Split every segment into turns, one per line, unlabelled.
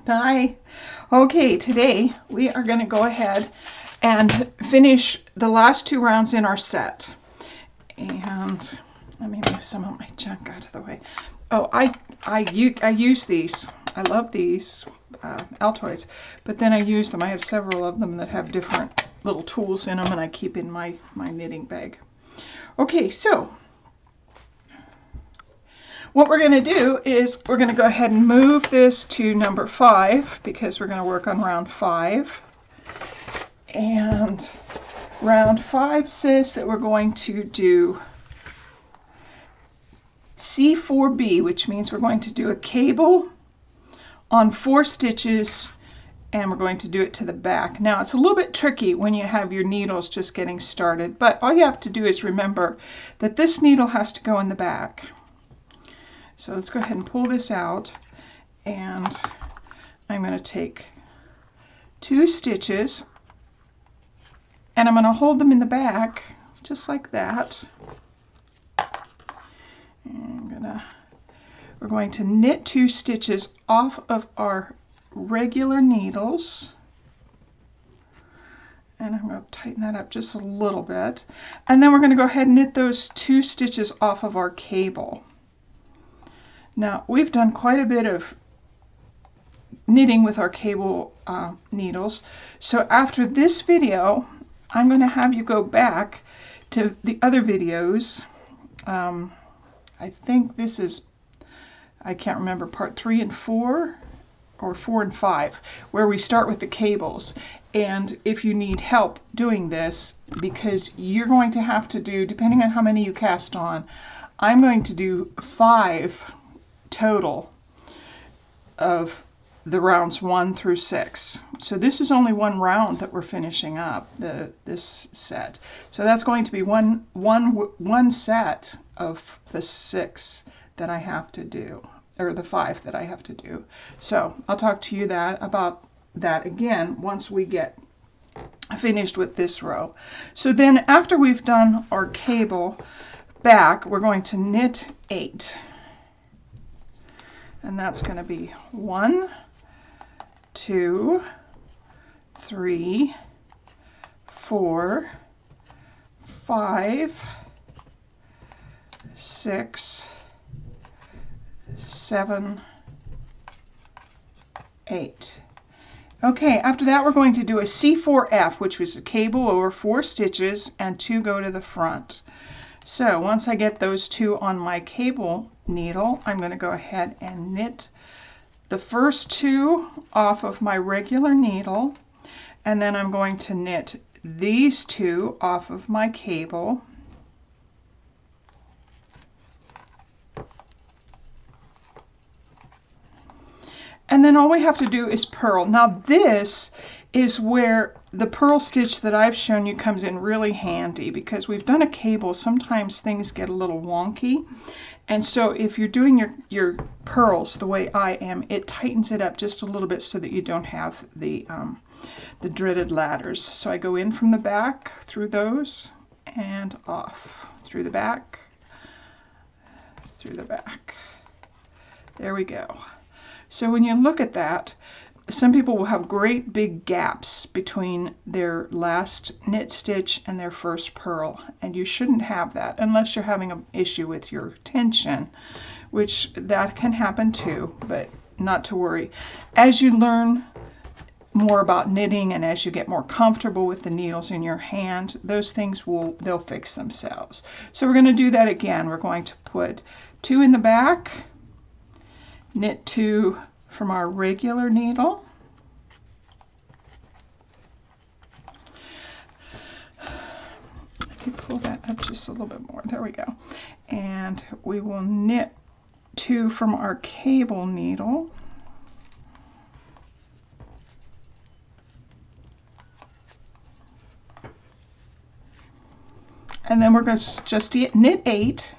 Hi. Okay, today we are going to go ahead and finish the last 2 rounds in our set. And let me move some of my junk out of the way. Oh, I use these. I love these Altoids, but then I use them. I have several of them that have different little tools in them, and I keep in my knitting bag. Okay, so what we're going to do is we're going to go ahead and move this to number 5 because we're going to work on round 5. And round 5 says that we're going to do C4B, which means we're going to do a cable on 4 stitches, and we're going to do it to the back. Now, it's a little bit tricky when you have your needles just getting started, but all you have to do is remember that this needle has to go in the back. So let's go ahead and pull this out, and I'm going to take 2 stitches, and I'm going to hold them in the back just like that. And we're going to knit 2 stitches off of our regular needles, and I'm going to tighten that up just a little bit, and then we're going to go ahead and knit those 2 stitches off of our cable. Now, we've done quite a bit of knitting with our cable needles, so after this video I'm going to have you go back to the other videos. I think this is, I can't remember, part 3 and 4 or 4 and 5, where we start with the cables. And if you need help doing this, because you're going to have to do, depending on how many you cast on, I'm going to do 5 total of the rounds 1 through 6. So this is only 1 round that we're finishing up this set. So that's going to be one set of the 6 that I have to do, or the 5 that I have to do. So I'll talk to you about that again once we get finished with this row. So then after we've done our cable back, we're going to knit 8. And that's going to be 1, 2, 3, 4, 5, 6, 7, 8. Okay, after that we're going to do a C4F, which was a cable over 4 stitches and 2 go to the front. So once I get those 2 on my cable needle, I'm going to go ahead and knit the first 2 off of my regular needle, and then I'm going to knit these 2 off of my cable. And then all we have to do is purl. Now this is where the purl stitch that I've shown you comes in really handy, because we've done a cable, sometimes things get a little wonky. And so if you're doing your purls the way I am, it tightens it up just a little bit so that you don't have the dreaded ladders. So I go in from the back through those and off, through the back, through the back. There we go. So when you look at that, some people will have great big gaps between their last knit stitch and their first purl, and you shouldn't have that unless you're having an issue with your tension, which that can happen too, but not to worry. As you learn more about knitting and as you get more comfortable with the needles in your hand, those things they'll fix themselves. So we're going to do that again. We're going to put 2 in the back, knit 2 from our regular needle, let me pull that up just a little bit more, there we go, and we will knit 2 from our cable needle, and then we're going to just knit 8.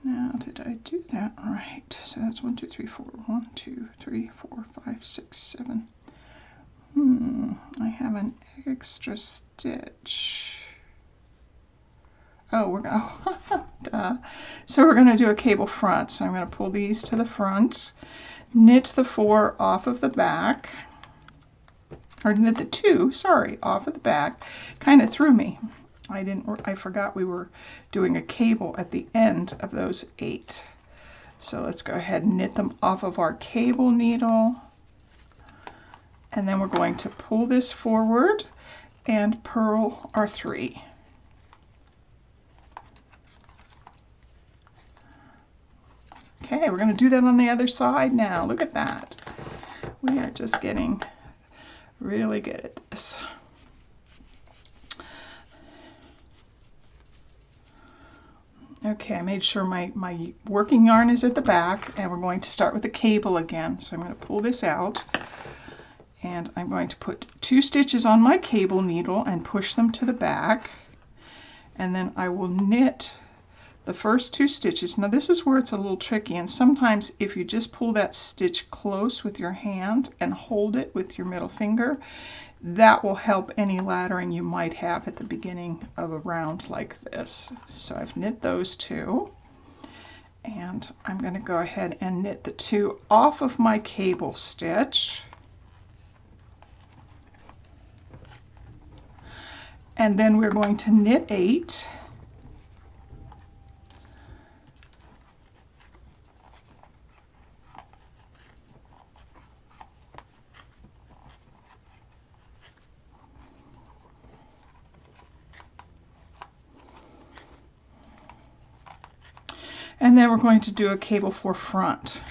Now did I do that right? So that's 1, 2, 3, 4. 1, 2, 3, 4, 5, 6, 7. I have an extra stitch. Oh, we're going duh. So we're going to do a cable front. So I'm going to pull these to the front, knit the 4 off of the back, or knit the 2, sorry, off of the back. Kind of threw me. I forgot we were doing a cable at the end of those 8. So let's go ahead and knit them off of our cable needle. And then we're going to pull this forward and purl our 3. Okay, we're going to do that on the other side now. Look at that. We are just getting really good at this. Okay, I made sure my working yarn is at the back, and we're going to start with the cable again. So I'm going to pull this out, and I'm going to put 2 stitches on my cable needle and push them to the back, and then I will knit the first 2 stitches. Now this is where it's a little tricky, and sometimes if you just pull that stitch close with your hand and hold it with your middle finger, that will help any laddering you might have at the beginning of a round like this. So I've knit those 2, and I'm going to go ahead and knit the 2 off of my cable stitch. And then we're going to knit 8. And then we're going to do a cable for front.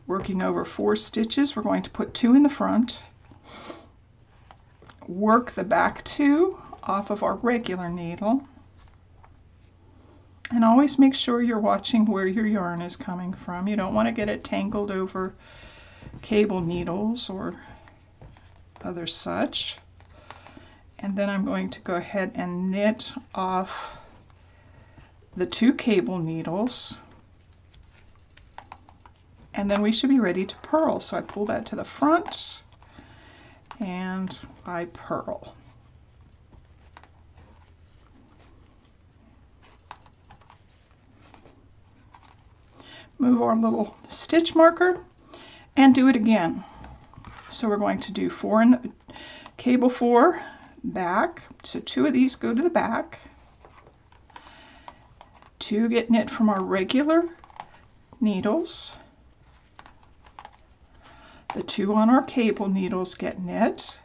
Working over 4 stitches, we're going to put 2 in the front, work the back 2 off of our regular needle, and always make sure you're watching where your yarn is coming from. You don't want to get it tangled over cable needles or other such. And then I'm going to go ahead and knit off the 2 cable needles, and then we should be ready to purl. So I pull that to the front and I purl. Move our little stitch marker and do it again. So we're going to do 4 in cable 4 back. So 2 of these go to the back. 2 get knit from our regular needles. The 2 on our cable needles get knit.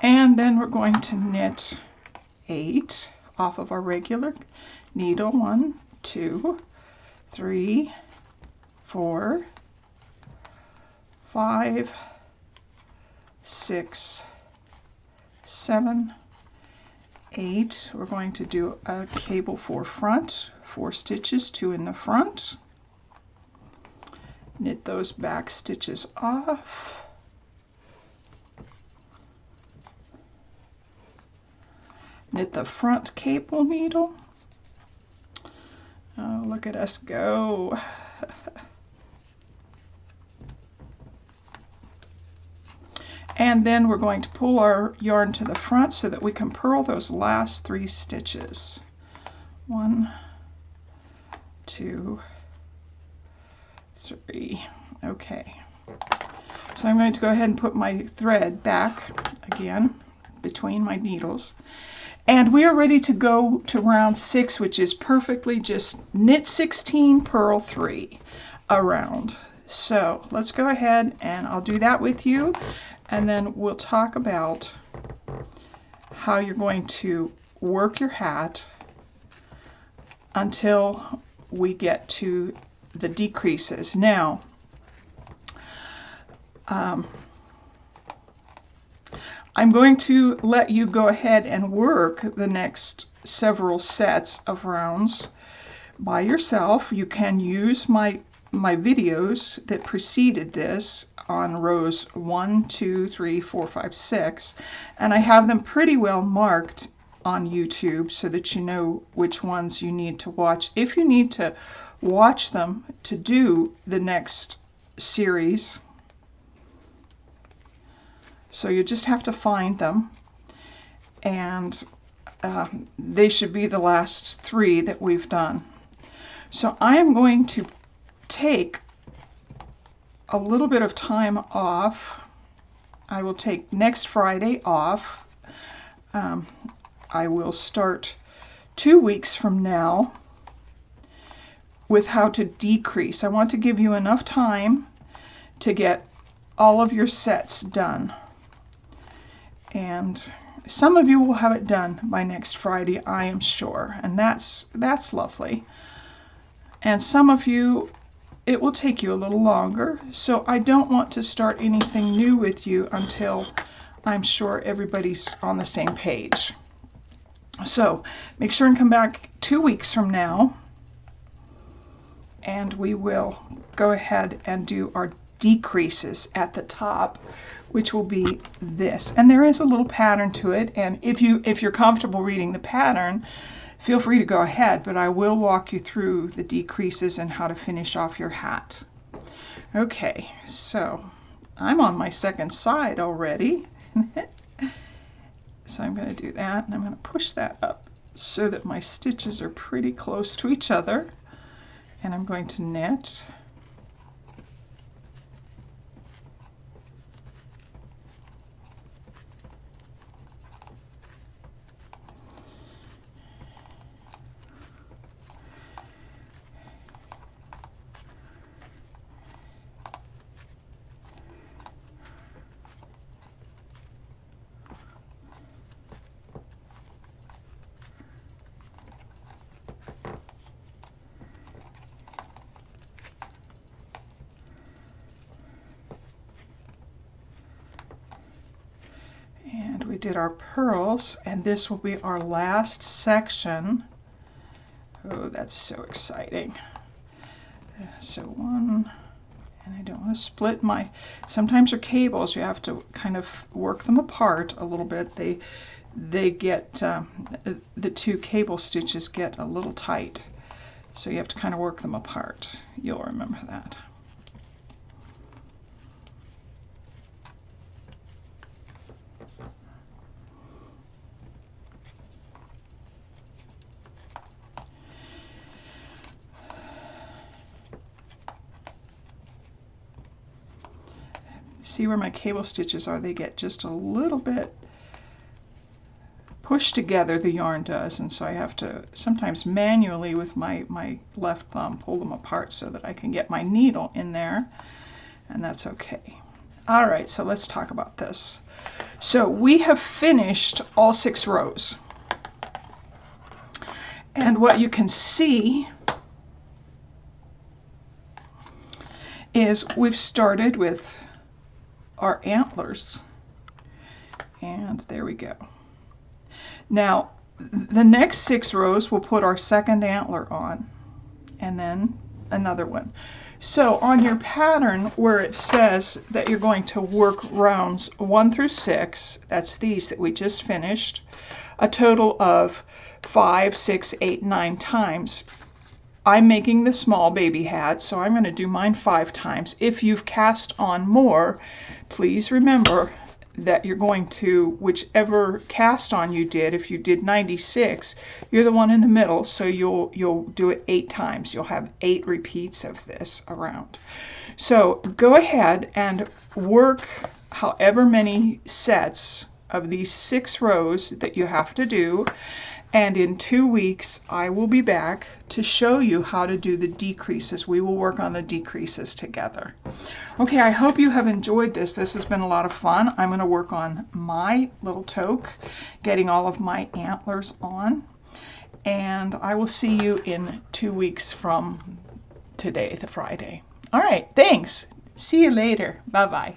And then we're going to knit 8 off of our regular needle. 1, 2, 3, 4, 5, 6, 7, 8. We're going to do a cable for front, 4 stitches, 2 in the front. Knit those back stitches off. Knit the front cable needle. Oh, look at us go. And then we're going to pull our yarn to the front so that we can purl those last 3 stitches. 1, 2, 3. Okay. So I'm going to go ahead and put my thread back again between my needles. And we are ready to go to round 6, which is perfectly just knit 16, purl 3 around. So let's go ahead and I'll do that with you. And then we'll talk about how you're going to work your hat until we get to the decreases. Now, I'm going to let you go ahead and work the next several sets of rounds by yourself. You can use my my videos that preceded this on rows 1, 2, 3, 4, 5, 6, and I have them pretty well marked on YouTube so that you know which ones you need to watch. If you need to watch them to do the next series, so you just have to find them, and they should be the last 3 that we've done. So I am going to take a little bit of time off. I will take next Friday off. I will start 2 weeks from now with how to decrease. I want to give you enough time to get all of your sets done. And some of you will have it done by next Friday, I am sure, and that's lovely. And some of you, it will take you a little longer, so I don't want to start anything new with you until I'm sure everybody's on the same page. So make sure and come back 2 weeks from now, and we will go ahead and do our decreases at the top, which will be this. And there is a little pattern to it, and if you're comfortable reading the pattern, feel free to go ahead, but I will walk you through the decreases and how to finish off your hat. Okay, so I'm on my second side already. So I'm going to do that, and I'm going to push that up so that my stitches are pretty close to each other, and I'm going to knit. We did our pearls, and this will be our last section. Oh, that's so exciting. So 1, and I don't want to split my, sometimes your cables, you have to kind of work them apart a little bit. They get, the 2 cable stitches get a little tight, so you have to kind of work them apart. You'll remember that. See where my cable stitches are? They get just a little bit pushed together, the yarn does, and so I have to sometimes manually with my left thumb pull them apart so that I can get my needle in there, and that's okay. All right, so let's talk about this. So we have finished all 6 rows, and what you can see is we've started with our antlers, and there we go. Now the next 6 rows we'll put our second antler on, and then another one. So on your pattern where it says that you're going to work rounds 1 through 6, that's these that we just finished, a total of 5, 6, 8, 9 times. I'm making the small baby hat, so I'm going to do mine 5 times. If you've cast on more, please remember that you're going to, whichever cast on you did, if you did 96, you're the one in the middle, so you'll do it 8 times. You'll have 8 repeats of this around. So go ahead and work however many sets of these 6 rows that you have to do, and in 2 weeks I will be back to show you how to do the decreases. We will work on the decreases together. Okay, I hope you have enjoyed this. This has been a lot of fun. I'm going to work on my little toque, getting all of my antlers on, and I will see you in 2 weeks from today, the Friday. All right, thanks. See you later. Bye-bye.